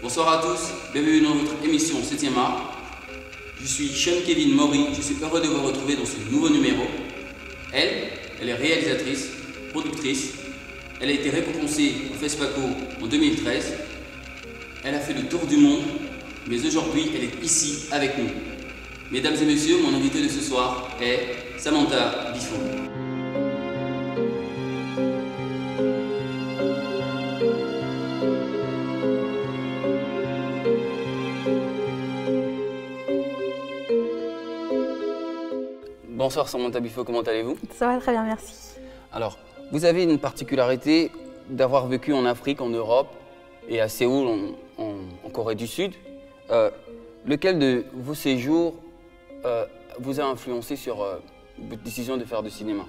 Bonsoir à tous, bienvenue dans votre émission 7e art. Je suis Sean Kevin Maury, je suis heureux de vous retrouver dans ce nouveau numéro. Elle est réalisatrice, productrice, elle a été récompensée au FESPACO en 2013. Elle a fait le tour du monde, mais aujourd'hui elle est ici avec nous. Mesdames et messieurs, mon invité de ce soir est Samantha Bifo. Bonsoir Samantha Bifo, comment allez-vous? Ça va très bien, merci. Alors, vous avez une particularité d'avoir vécu en Afrique, en Europe et à Séoul, en Corée du Sud. Lequel de vos séjours vous a influencé sur votre décision de faire du cinéma?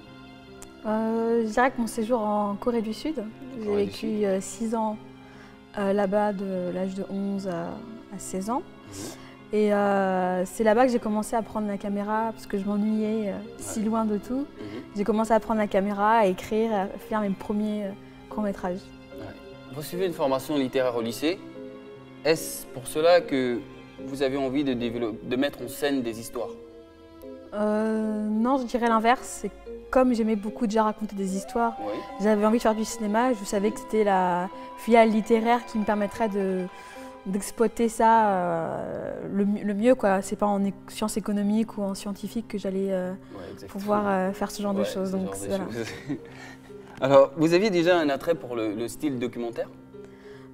Je dirais que mon séjour en Corée du Sud, j'ai vécu 6 ans là-bas de l'âge de 11 à 16 ans. Et c'est là-bas que j'ai commencé à prendre la caméra parce que je m'ennuyais si loin de tout. J'ai commencé à prendre la caméra, à écrire, à faire mes premiers courts-métrages. Vous suivez une formation littéraire au lycée. Est-ce pour cela que vous avez envie de mettre en scène des histoires? Non, je dirais l'inverse. C'est comme j'aimais beaucoup déjà raconter des histoires, j'avais envie de faire du cinéma. Je savais que c'était la filiale littéraire qui me permettrait d'exploiter ça le mieux, quoi. C'est pas en sciences économiques ou en scientifique que j'allais pouvoir faire ce genre de choses. Donc, voilà. Alors, vous aviez déjà un attrait pour le style documentaire?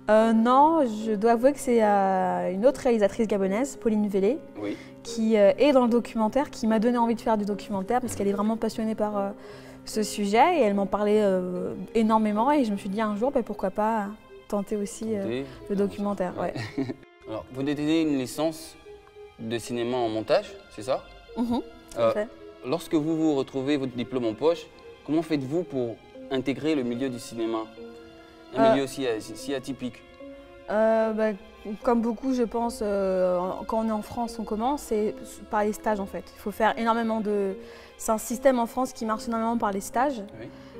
Non, je dois avouer que c'est une autre réalisatrice gabonaise, Pauline Vélé, qui est dans le documentaire, qui m'a donné envie de faire du documentaire parce qu'elle est vraiment passionnée par ce sujet et elle m'en parlait énormément et je me suis dit un jour, pourquoi pas tenter aussi le documentaire. Alors, vous détenez une licence de cinéma en montage, c'est ça? Lorsque vous retrouvez votre diplôme en poche, comment faites-vous pour intégrer le milieu du cinéma? Un milieu si atypique. Comme beaucoup, je pense, quand on est en France, on commence, c'est par les stages en fait. Il faut faire énormément de... C'est un système en France qui marche énormément par les stages.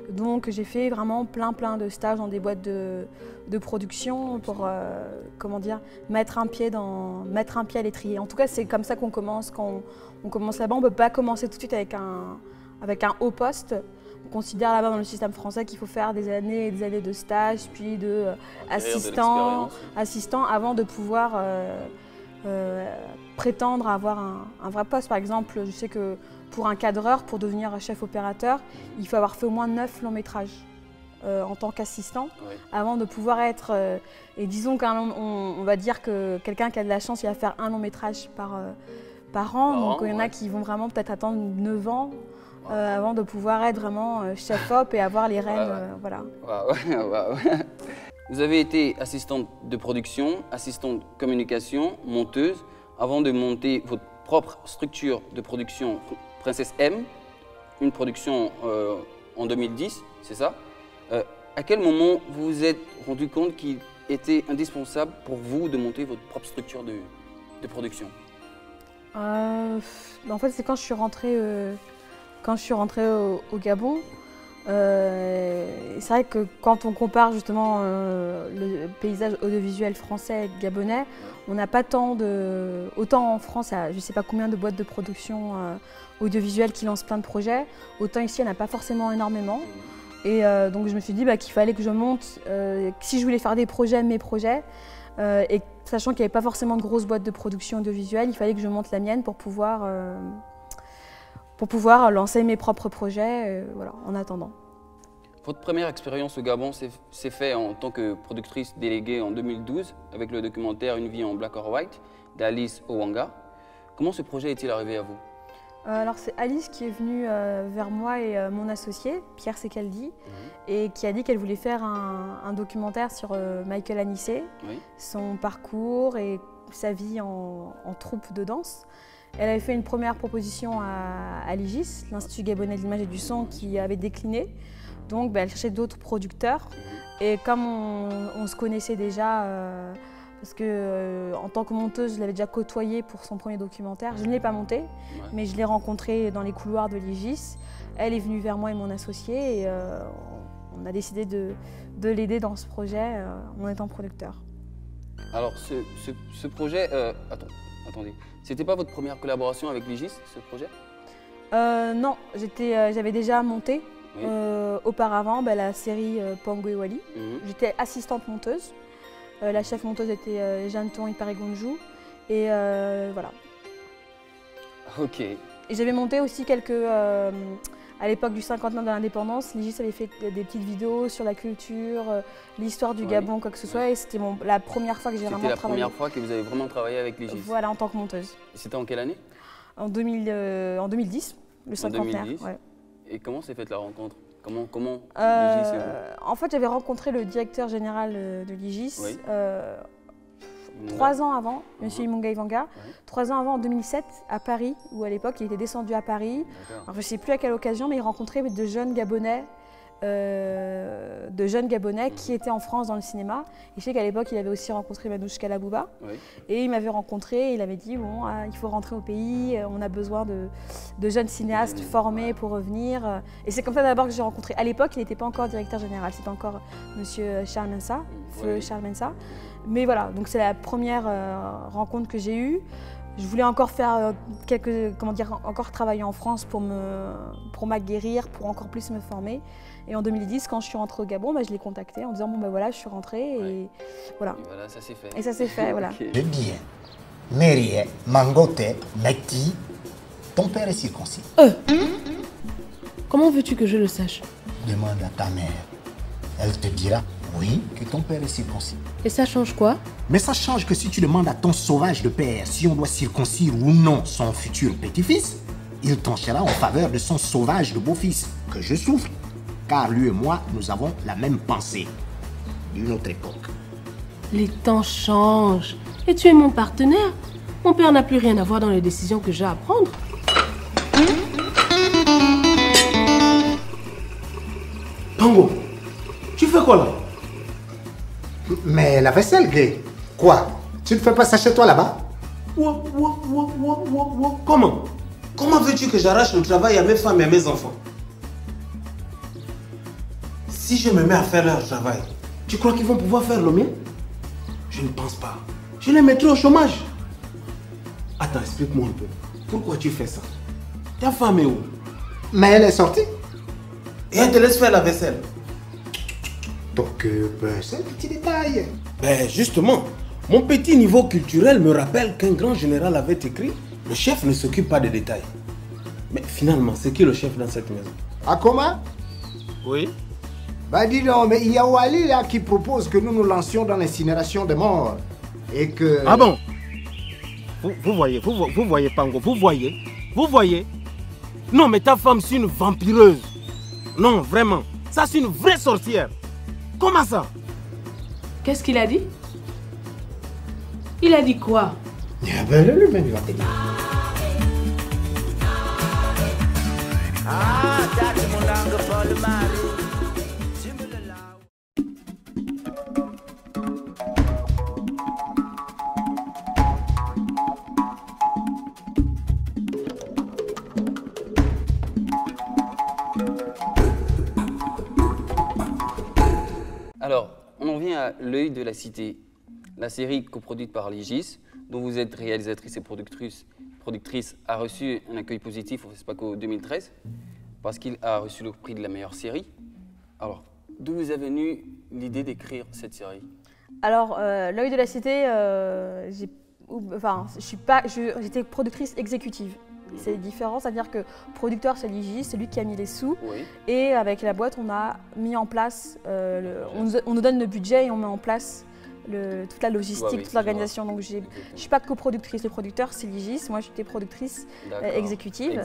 Donc j'ai fait vraiment plein de stages dans des boîtes de production pour comment dire, mettre un pied à l'étrier. En tout cas, c'est comme ça qu'on commence. Quand on commence là-bas, on ne peut pas commencer tout de suite avec un haut poste. On considère là-bas dans le système français qu'il faut faire des années et des années de stage, puis assistant avant de pouvoir prétendre à avoir un vrai poste. Par exemple, je sais que pour un cadreur, pour devenir chef opérateur, il faut avoir fait au moins 9 longs métrages en tant qu'assistant avant de pouvoir être... et disons on va dire que quelqu'un qui a de la chance, il va faire un long métrage par an. Donc il y en a qui vont vraiment peut-être attendre 9 ans avant de pouvoir être vraiment chef op et avoir les rênes. Voilà. Vous avez été assistante de production, assistante de communication, monteuse, avant de monter votre propre structure de production Princesse M, une production en 2010, c'est ça? À quel moment vous vous êtes rendu compte qu'il était indispensable pour vous de monter votre propre structure de production? En fait, c'est quand je suis rentrée, au Gabon. C'est vrai que quand on compare justement le paysage audiovisuel français et gabonais, on n'a pas autant en France, je ne sais pas combien de boîtes de production audiovisuelle qui lancent plein de projets, autant ici il n'y en a pas forcément énormément. Et donc je me suis dit qu'il fallait que je monte, si je voulais faire mes projets, et sachant qu'il n'y avait pas forcément de grosses boîtes de production audiovisuelle, il fallait que je monte la mienne pour pouvoir lancer mes propres projets, voilà, en attendant. Votre première expérience au Gabon s'est faite en tant que productrice déléguée en 2012 avec le documentaire Une vie en black or white d'Alice Owanga. Comment ce projet est-il arrivé à vous? Alors c'est Alice qui est venue vers moi et mon associé, Pierre Secaldi, et qui a dit qu'elle voulait faire un documentaire sur Michael Anissé, son parcours et sa vie en troupe de danse. Elle avait fait une première proposition à l'IGIS, l'Institut Gabonais de l'Image et du Son, qui avait décliné. Donc elle cherchait d'autres producteurs. Et comme on se connaissait déjà, parce que en tant que monteuse, je l'avais déjà côtoyé pour son premier documentaire. Je ne l'ai pas monté, mais je l'ai rencontré dans les couloirs de l'IGIS. Elle est venue vers moi et mon associé et on a décidé de l'aider dans ce projet en étant producteur. Alors ce projet, attendez, c'était pas votre première collaboration avec l'IGIS, ce projet? Non, j'avais déjà monté auparavant la série Pango et Wally. J'étais assistante monteuse. La chef monteuse était Jeanne Tourny Parigonjou et voilà. Ok. Et j'avais monté aussi quelques, à l'époque du 50e de l'indépendance, l'IGIS avait fait des petites vidéos sur la culture, l'histoire du Gabon, quoi que ce soit, et c'était la première fois que j'ai vraiment travaillé. C'était la première fois que vous avez vraiment travaillé avec l'IGIS? Voilà, en tant que monteuse. C'était en quelle année? En 2010, le cinquantenaire. 2010. Ouais. Et comment s'est faite la rencontre? Comment l'IGIS En fait, j'avais rencontré le directeur général de l'IGIS 3 ans avant, M. Imunga Ivanga, 3 ans avant, en 2007, à Paris, où à l'époque il était descendu à Paris. Alors, je ne sais plus à quelle occasion, mais il rencontrait de jeunes Gabonais qui étaient en France dans le cinéma. Et je sais qu'à l'époque, il avait aussi rencontré Manouche Kalabouba. Et il m'avait rencontré et il avait dit bon, il faut rentrer au pays, on a besoin de jeunes cinéastes formés pour revenir. Et c'est comme ça d'abord que j'ai rencontré. À l'époque, il n'était pas encore directeur général, c'était encore M. Charles Mensa, feu Charles Mensa. Mais voilà, donc c'est la première rencontre que j'ai eue. Je voulais encore faire encore travailler en France pour m'aguerrir, pour encore plus me former. Et en 2010, quand je suis rentrée au Gabon, je l'ai contacté en disant bon voilà, je suis rentrée et voilà. Et voilà, ça s'est fait. Et ça s'est fait, voilà. Je dis, Mérie, Mangote, Mekti, ton père est circoncis. Comment veux-tu que je le sache? Demande à ta mère. Elle te dira oui, que ton père est circoncis. Et ça change quoi? Mais ça change que si tu demandes à ton sauvage de père si on doit circoncire ou non son futur petit-fils, il tranchera en faveur de son sauvage de beau-fils, que je souffre. Car lui et moi, nous avons la même pensée d'une autre époque. Les temps changent. Et tu es mon partenaire. Mon père n'a plus rien à voir dans les décisions que j'ai à prendre. Pango, tu fais quoi là? Mais la vaisselle, Gay. Quoi? Tu ne fais pas ça chez toi là-bas? Comment? Comment veux-tu que j'arrache le travail à mes femmes et à mes enfants? Si je me mets à faire leur travail, tu crois qu'ils vont pouvoir faire le mien? Je ne pense pas. Je les mettrai au chômage. Attends, explique-moi un peu. Pourquoi tu fais ça? Ta femme est où? Mais elle est sortie. Et elle te laisse faire la vaisselle. T'occupes, c'est un petit détail. Ben justement, mon petit niveau culturel me rappelle qu'un grand général avait écrit « Le chef ne s'occupe pas des détails ». Mais finalement, c'est qui le chef dans cette maison? Akoma? Oui. Bah dis donc, mais il y a Wally là qui propose que nous nous lancions dans l'incinération des morts. Et que... Ah bon? Vous voyez Pango, vous voyez? Non mais ta femme c'est une vampireuse. Non, vraiment. Ça c'est une vraie sorcière. Comment ça? Qu'est-ce qu'il a dit? Il a dit quoi? Ah ben lui-même il va te dire. Alors, on en vient à L'œil de la cité, la série coproduite par l'IGIS, dont vous êtes réalisatrice et productrice, a reçu un accueil positif au FESPACO 2013, parce qu'il a reçu le prix de la meilleure série. Alors, d'où vous est venue l'idée d'écrire cette série? Alors, L'œil de la cité, j'étais productrice exécutive. C'est différent, c'est-à-dire que producteur c'est l'IGIS, c'est lui qui a mis les sous. Oui. Et avec la boîte, on a mis en place, on nous donne le budget et on met en place toute la logistique, toute l'organisation. Donc je ne suis pas coproductrice, le producteur c'est l'IGIS, moi j'étais productrice exécutive.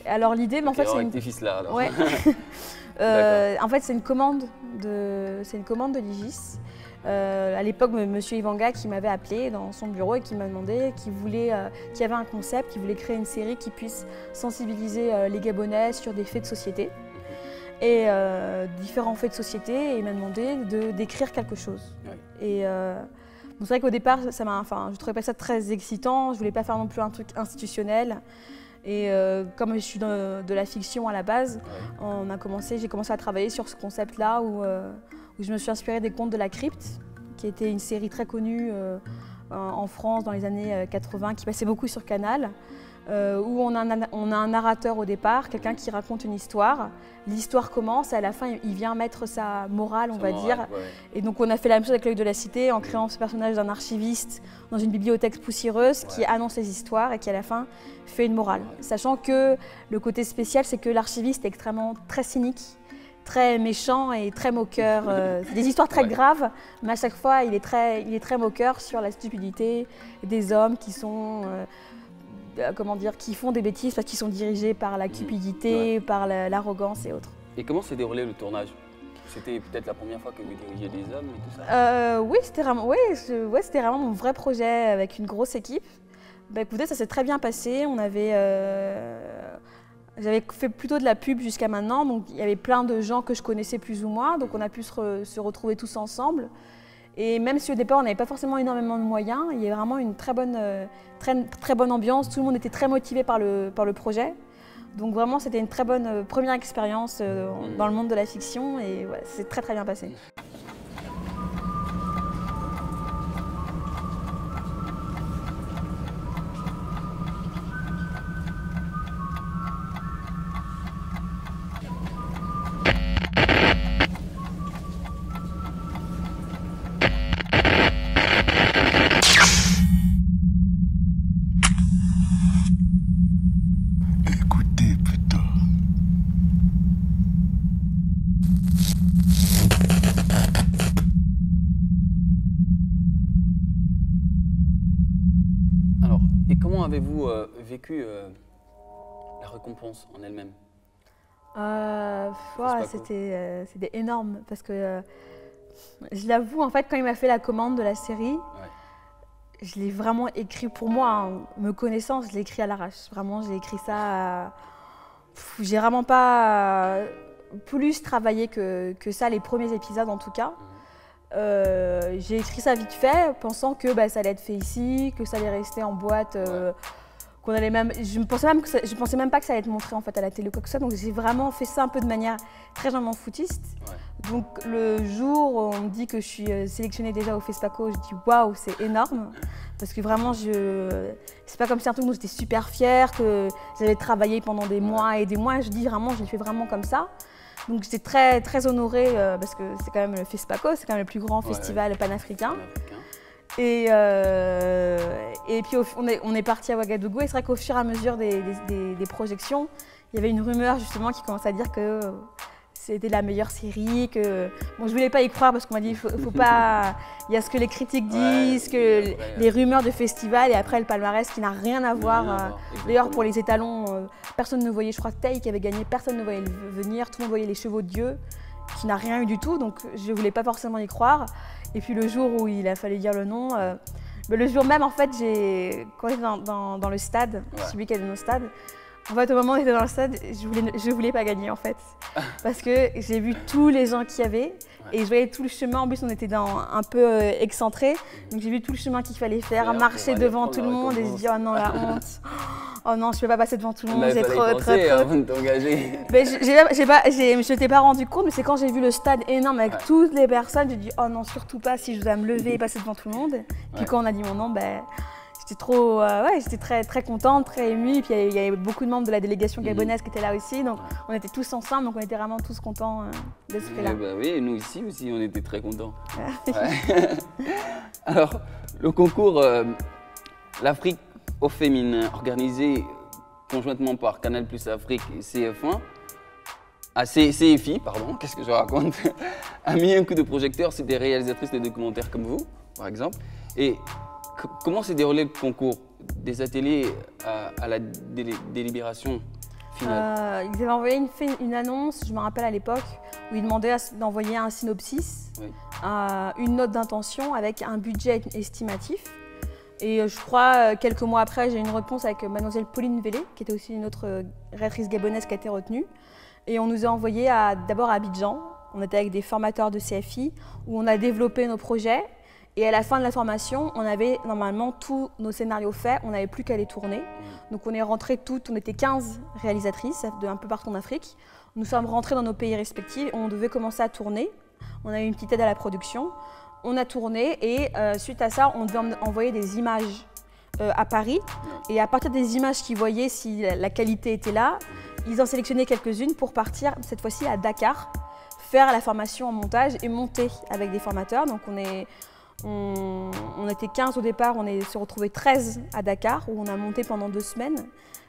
Alors l'idée, mais en fait c'est en fait c'est une commande de l'IGIS. À l'époque, M. Ivanga qui m'avait appelé dans son bureau et qui m'a demandé qu'il y avait un concept, qu'il voulait créer une série qui puisse sensibiliser les Gabonais sur des faits de société et différents faits de société, et il m'a demandé d'écrire quelque chose. Et c'est vrai qu'au départ, je trouvais pas ça très excitant, je voulais pas faire non plus un truc institutionnel. Et comme je suis de la fiction à la base, j'ai commencé à travailler sur ce concept-là où je me suis inspirée des Contes de la Crypte, qui était une série très connue en France dans les années 80, qui passait beaucoup sur Canal, où on a un narrateur au départ, quelqu'un qui raconte une histoire. L'histoire commence et à la fin, il vient mettre sa morale, on va dire. Et donc on a fait la même chose avec L'Œil de la Cité, en créant ce personnage d'un archiviste dans une bibliothèque poussiéreuse qui annonce les histoires et qui à la fin fait une morale. Sachant que le côté spécial, c'est que l'archiviste est très cynique, très méchant et très moqueur. Des histoires très graves, mais à chaque fois, il est très moqueur sur la stupidité des hommes qui sont, qui font des bêtises parce qu'ils sont dirigés par la cupidité, par l'arrogance et autres. Et comment s'est déroulé le tournage? C'était peut-être la première fois que vous dirigiez des hommes et tout ça? Oui, c'était vraiment mon vrai projet avec une grosse équipe. Écoutez, ça s'est très bien passé. J'avais fait plutôt de la pub jusqu'à maintenant, donc il y avait plein de gens que je connaissais plus ou moins, donc on a pu se retrouver tous ensemble. Et même si au départ on n'avait pas forcément énormément de moyens, il y avait vraiment une très bonne ambiance, tout le monde était très motivé par le projet. Donc vraiment c'était une très bonne première expérience dans le monde de la fiction et c'est très bien passé. Comment avez-vous vécu la récompense en elle-même? C'était énorme parce que je l'avoue, en fait, quand il m'a fait la commande de la série, je l'ai vraiment écrit pour moi, hein, me connaissant, je l'ai écrit à l'arrache. Vraiment, j'ai écrit ça. J'ai vraiment pas plus travaillé que ça, les premiers épisodes en tout cas. J'ai écrit ça vite fait, pensant que ça allait être fait ici, que ça allait rester en boîte, qu'on allait même. Je pensais même pas que ça allait être montré en fait à la télé ou quoi que ce soit. Donc j'ai vraiment fait ça un peu de manière très vraiment foutiste. Donc le jour où on me dit que je suis sélectionnée déjà au FESPACO, je dis waouh, c'est énorme, parce que vraiment c'est pas comme si un truc où j'étais super fière, que j'avais travaillé pendant des mois et des mois. Je dis vraiment, je l'ai fait vraiment comme ça. Donc j'étais très honorée parce que c'est quand même le FESPACO, c'est quand même le plus grand festival panafricain. Et puis on est parti à Ouagadougou et c'est vrai qu'au fur et à mesure des projections, il y avait une rumeur justement qui commençait à dire que c'était la meilleure série, que bon, je voulais pas y croire parce qu'on m'a dit faut pas, il y a ce que les critiques disent, les rumeurs de festival et après le palmarès qui n'a rien à voir. D'ailleurs pour les étalons, personne ne voyait, je crois que Tay qui avait gagné, personne ne voyait venir, tout le monde voyait les chevaux de Dieu, qui n'a rien eu du tout, donc je voulais pas forcément y croire. Et puis le jour où il a fallu dire le nom, le jour même en fait, quand j'étais dans le stade, celui qui est dans le stade, en fait, au moment où j'étais dans le stade, je voulais pas gagner en fait, parce que j'ai vu tous les gens qu'il y avait et je voyais tout le chemin. En plus, on était un peu excentré, donc j'ai vu tout le chemin qu'il fallait faire, marcher devant tout le monde et se dire oh non la honte, oh non je peux pas passer devant tout le monde, j'ai trop. Avant de t'engager. Mais je m'étais pas rendu compte, mais c'est quand j'ai vu le stade énorme avec toutes les personnes, j'ai dit oh non surtout pas si je dois me lever et passer devant tout le monde. Puis quand on a dit mon nom, j'étais très contente, très émue. Et puis il y avait beaucoup de membres de la délégation gabonaise qui étaient là aussi, donc on était tous ensemble, donc on était vraiment tous contents de ce fait-là. Oui, et nous ici aussi, on était très contents. Alors, le concours L'Afrique au féminin, organisé conjointement par Canal+ Afrique et CF1, CFI, pardon, qu'est-ce que je raconte, a mis un coup de projecteur sur des réalisatrices de documentaires comme vous, par exemple. Et comment s'est déroulé le concours? Des ateliers à la délibération finale? Ils avaient envoyé une annonce, je me rappelle à l'époque, où ils demandaient d'envoyer un synopsis, Oui. une note d'intention avec un budget estimatif. Et je crois, quelques mois après, j'ai eu une réponse avec mademoiselle Pauline Vélé, qui était aussi une autre réalisatrice gabonaise qui a été retenue. Et on nous a envoyés d'abord à Abidjan. On était avec des formateurs de CFI, où on a développé nos projets. Et à la fin de la formation, on avait normalement tous nos scénarios faits, on n'avait plus qu'à les tourner. Donc on est rentrées toutes, on était 15 réalisatrices un peu partout en Afrique. Nous sommes rentrées dans nos pays respectifs, on devait commencer à tourner. On a eu une petite aide à la production. On a tourné et suite à ça, on devait envoyer des images à Paris. Et à partir des images qu'ils voyaient, si la qualité était là, ils en sélectionnaient quelques-unes pour partir, cette fois-ci à Dakar, faire la formation en montage et monter avec des formateurs. Donc on était 15 au départ, on s'est retrouvés 13 à Dakar, où on a monté pendant 2 semaines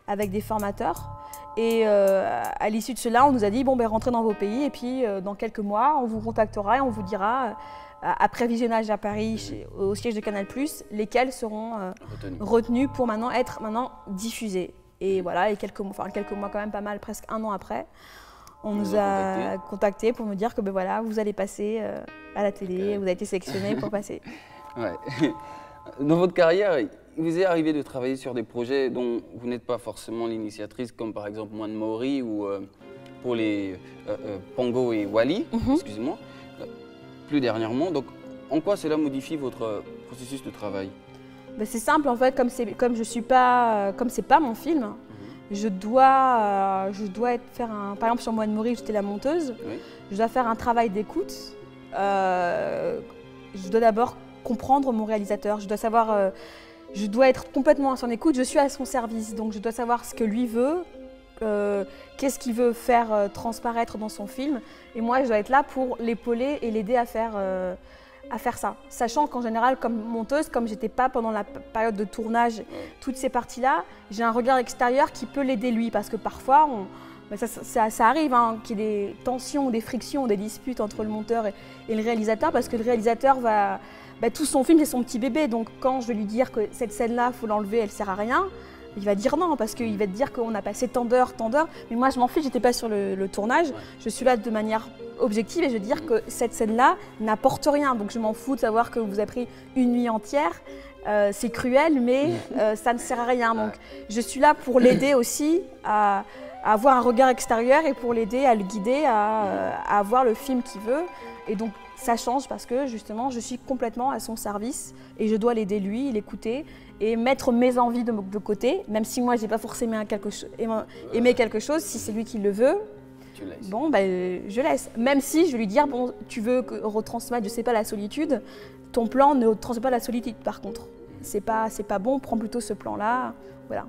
avec des formateurs. Et à l'issue de cela, on nous a dit, bon, ben, rentrez dans vos pays et puis dans quelques mois, on vous contactera et on vous dira, après visionnage à Paris, au siège de Canal+, lesquels seront retenus pour être diffusés. Et voilà, et quelques mois quand même pas mal, presque 1 an après, on nous a contactés pour nous dire que ben voilà, vous allez passer à la télé, vous avez été sélectionné pour passer. Ouais. Dans votre carrière, il vous est arrivé de travailler sur des projets dont vous n'êtes pas forcément l'initiatrice, comme par exemple Moine Mori ou pour les Pongo et Wally, excusez-moi, plus dernièrement. Donc, en quoi cela modifie votre processus de travail? Ben, c'est simple en fait, comme c'est pas mon film. Je dois faire par exemple sur Moine Mori, j'étais la monteuse, oui. Je dois faire un travail d'écoute. Je dois d'abord comprendre mon réalisateur, je dois savoir, je dois être complètement à son écoute, je suis à son service, donc je dois savoir ce que lui veut, qu'est-ce qu'il veut faire transparaître dans son film, et moi je dois être là pour l'épauler et l'aider à faire ça. Sachant qu'en général, comme monteuse, comme j'étais pas pendant la période de tournage, toutes ces parties-là, j'ai un regard extérieur qui peut l'aider lui, parce que parfois, ça arrive qu'il y ait des tensions, des frictions, des disputes entre le monteur et le réalisateur, parce que le réalisateur tout son film, c'est son petit bébé, donc quand je vais lui dire que cette scène-là, il faut l'enlever, elle sert à rien, il va dire non, parce qu'il va te dire qu'on a passé tant d'heures, mais moi je m'en fiche, j'étais pas sur le tournage, je suis là de manière objective et je veux dire que cette scène-là n'apporte rien, donc je m'en fous de savoir que vous avez pris une nuit entière, c'est cruel, mais ça ne sert à rien, donc je suis là pour l'aider aussi à avoir un regard extérieur et pour l'aider à le guider à avoir le film qu'il veut, et donc ça change parce que justement je suis complètement à son service et je dois l'aider lui, l'écouter et mettre mes envies de côté, même si moi j'ai pas forcément aimé quelque chose, si c'est lui qui le veut, bon je laisse. Même si je vais lui dire, bon, tu veux retransmettre, je sais pas, la solitude, ton plan ne transmet pas la solitude par contre. C'est pas bon, prends plutôt ce plan-là, voilà.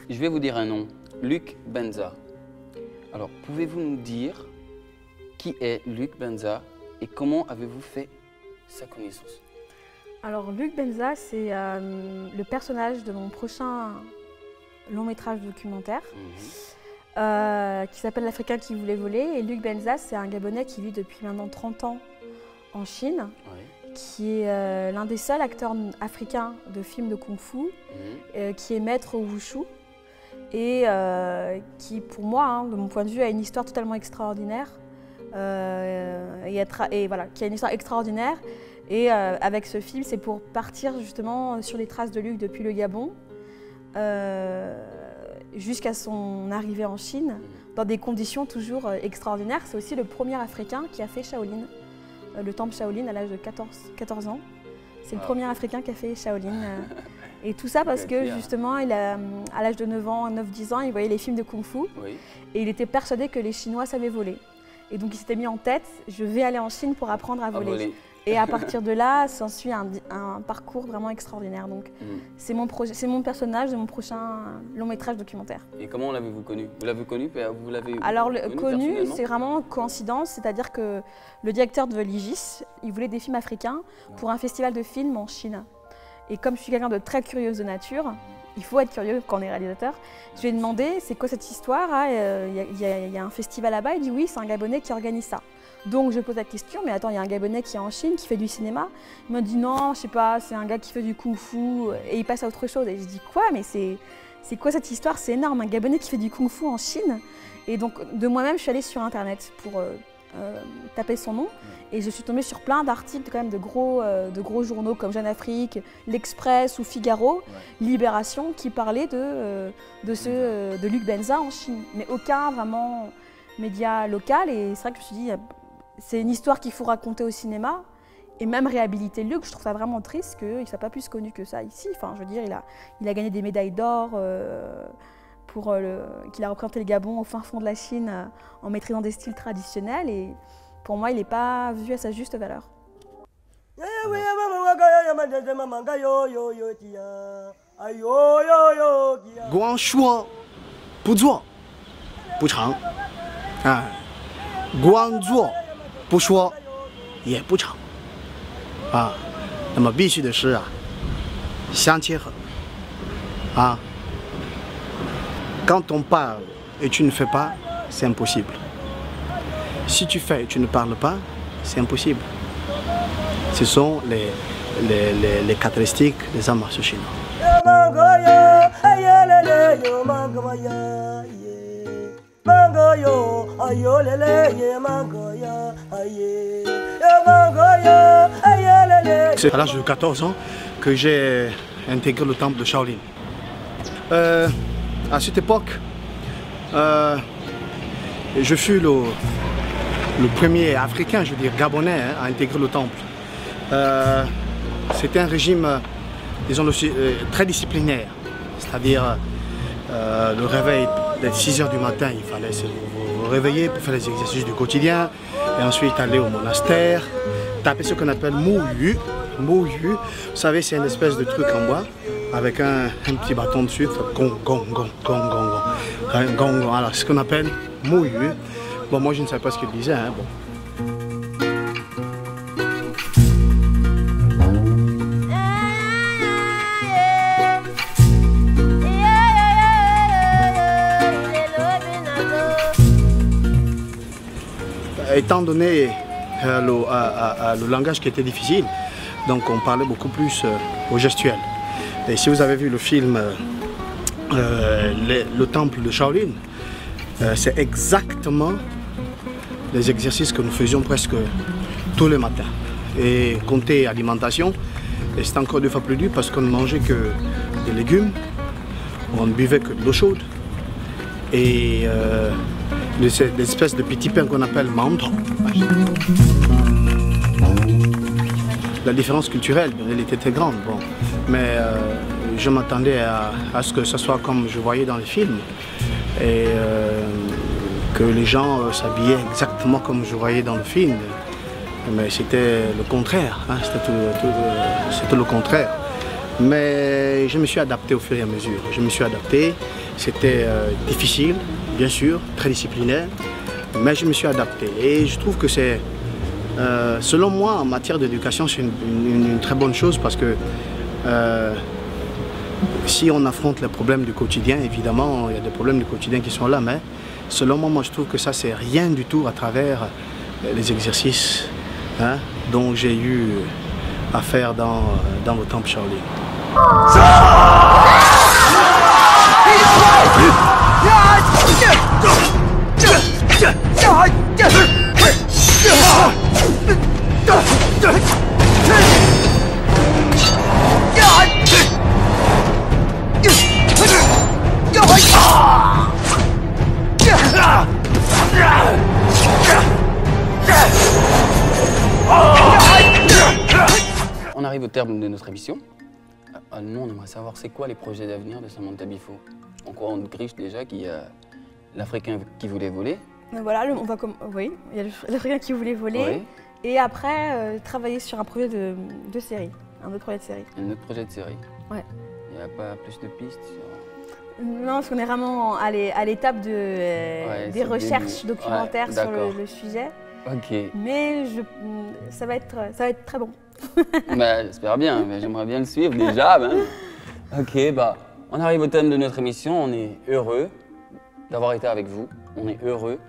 Je vais vous dire un nom, Luc Benza. Alors pouvez-vous nous dire qui est Luc Benza et comment avez-vous fait sa connaissance? Alors Luc Benza, c'est le personnage de mon prochain long métrage documentaire qui s'appelle L'Africain qui voulait voler. Et Luc Benza, c'est un Gabonais qui vit depuis maintenant 30 ans en Chine, qui est l'un des seuls acteurs africains de films de kung-fu, qui est maître au wushu et qui, pour moi, de mon point de vue, a une histoire totalement extraordinaire. Et voilà, qui a une histoire extraordinaire. Et avec ce film, c'est pour partir justement sur les traces de Luc depuis le Gabon jusqu'à son arrivée en Chine, dans des conditions toujours extraordinaires. C'est aussi le premier Africain qui a fait Shaolin, le temple Shaolin à l'âge de 14 ans. C'est le premier Africain qui a fait Shaolin. Et tout ça parce que justement, à l'âge de 9-10 ans, il voyait les films de kung-fu et il était persuadé que les Chinois savaient voler. Et donc il s'était mis en tête, je vais aller en Chine pour apprendre à voler. Et à partir de là, s'ensuit un parcours vraiment extraordinaire. Donc c'est mon personnage de mon prochain long métrage documentaire. Et comment l'avez-vous connu? Vous l'avez connu? Vous l'avez Alors connu, c'est vraiment coïncidence, c'est-à-dire que le directeur de l'IGIS, il voulait des films africains pour un festival de films en Chine. Et comme je suis quelqu'un de très curieuse de nature, il faut être curieux quand on est réalisateur. Je lui ai demandé, c'est quoi cette histoire? Il y a un festival là-bas. Il dit oui, c'est un Gabonais qui organise ça. Donc je pose la question, mais attends, il y a un Gabonais qui est en Chine, qui fait du cinéma. Il m'a dit non, je sais pas, c'est un gars qui fait du kung-fu et il passe à autre chose. Et je dis quoi, mais c'est quoi cette histoire? C'est énorme, un Gabonais qui fait du kung-fu en Chine. Et donc de moi-même, je suis allée sur Internet pour taper son nom. Et je suis tombée sur plein d'articles quand même de gros journaux comme Jeune Afrique, L'Express ou Figaro, Libération, qui parlaient de Luc Benza en Chine. Mais aucun vraiment média local. Et c'est vrai que je me suis dit, c'est une histoire qu'il faut raconter au cinéma. Et même réhabiliter Luc, je trouve ça vraiment triste qu'il ne soit pas plus connu que ça ici. Enfin, je veux dire, il a gagné des médailles d'or qu'il a représenté le Gabon au fin fond de la Chine en maîtrisant des styles traditionnels. Et pour moi, il n'est pas vu à sa juste valeur. 光说不做不成，光做不说也不成，那么必须的是相结合，quand on parle et tu ne fais pas, c'est impossible. Si tu fais et tu ne parles pas, c'est impossible. Ce sont les caractéristiques des arts martiaux chinois. C'est à l'âge de 14 ans que j'ai intégré le temple de Shaolin. À cette époque, je fus le premier africain, je veux dire gabonais, à intégrer le temple. C'était un régime, disons, très disciplinaire. C'est-à-dire, le réveil dès 6 h du matin, il fallait vous réveiller pour faire les exercices du quotidien. Et ensuite aller au monastère, taper ce qu'on appelle mouyu. Mouyu, vous savez, c'est une espèce de truc en bois avec un petit bâton dessus. Gong, gong, gong, gong, gong, gong. Gong, voilà, c'est ce qu'on appelle mouyu. Bon, moi je ne savais pas ce qu'il disait. Bon. Étant donné le langage qui était difficile, donc on parlait beaucoup plus au gestuel. Et si vous avez vu le film Le Temple de Shaolin, c'est exactement les exercices que nous faisions presque tous les matins. Et compter alimentation, et c'est encore 2 fois plus dur parce qu'on ne mangeait que des légumes, on ne buvait que de l'eau chaude et des espèces de petits pains qu'on appelle mandro. La différence culturelle, elle était très grande, bon. Mais je m'attendais à ce que ce soit comme je voyais dans les films et que les gens s'habillaient exactement comme je voyais dans le film. Mais c'était le contraire, hein, c'était le contraire. Mais je me suis adapté au fur et à mesure. Je me suis adapté, c'était difficile, bien sûr, très disciplinaire, mais je me suis adapté. Et je trouve que c'est, selon moi, en matière d'éducation, c'est une très bonne chose parce que si on affronte les problèmes du quotidien, évidemment, il y a des problèmes du quotidien qui sont là, mais selon moi, moi je trouve que ça, c'est rien du tout à travers les exercices dont j'ai eu à faire dans le temple Shaolin. On arrive au terme de notre émission. Nous, on aimerait savoir c'est quoi les projets d'avenir de Samantha Bifo. En quoi on griche déjà qu'il y a l'Africain qui voulait voler. Voilà, oui, il y a l'Africain qui voulait voler. Oui. Et après, travailler sur un projet de série, un autre projet de série. Un autre projet de série. Ouais. Il n'y a pas plus de pistes sur... Non, parce qu'on est vraiment à l'étape des recherches documentaires sur le sujet. Ok. Mais ça va être très bon. Bah, j'espère bien, mais j'aimerais bien le suivre déjà. Ben. Ok, bah, on arrive au thème de notre émission. On est heureux d'avoir été avec vous. On est heureux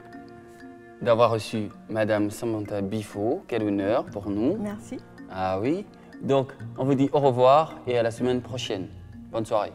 d'avoir reçu Madame Samantha Bifo. Quel honneur pour nous. Merci. Ah oui. Donc, on vous dit au revoir et à la semaine prochaine. Bonne soirée.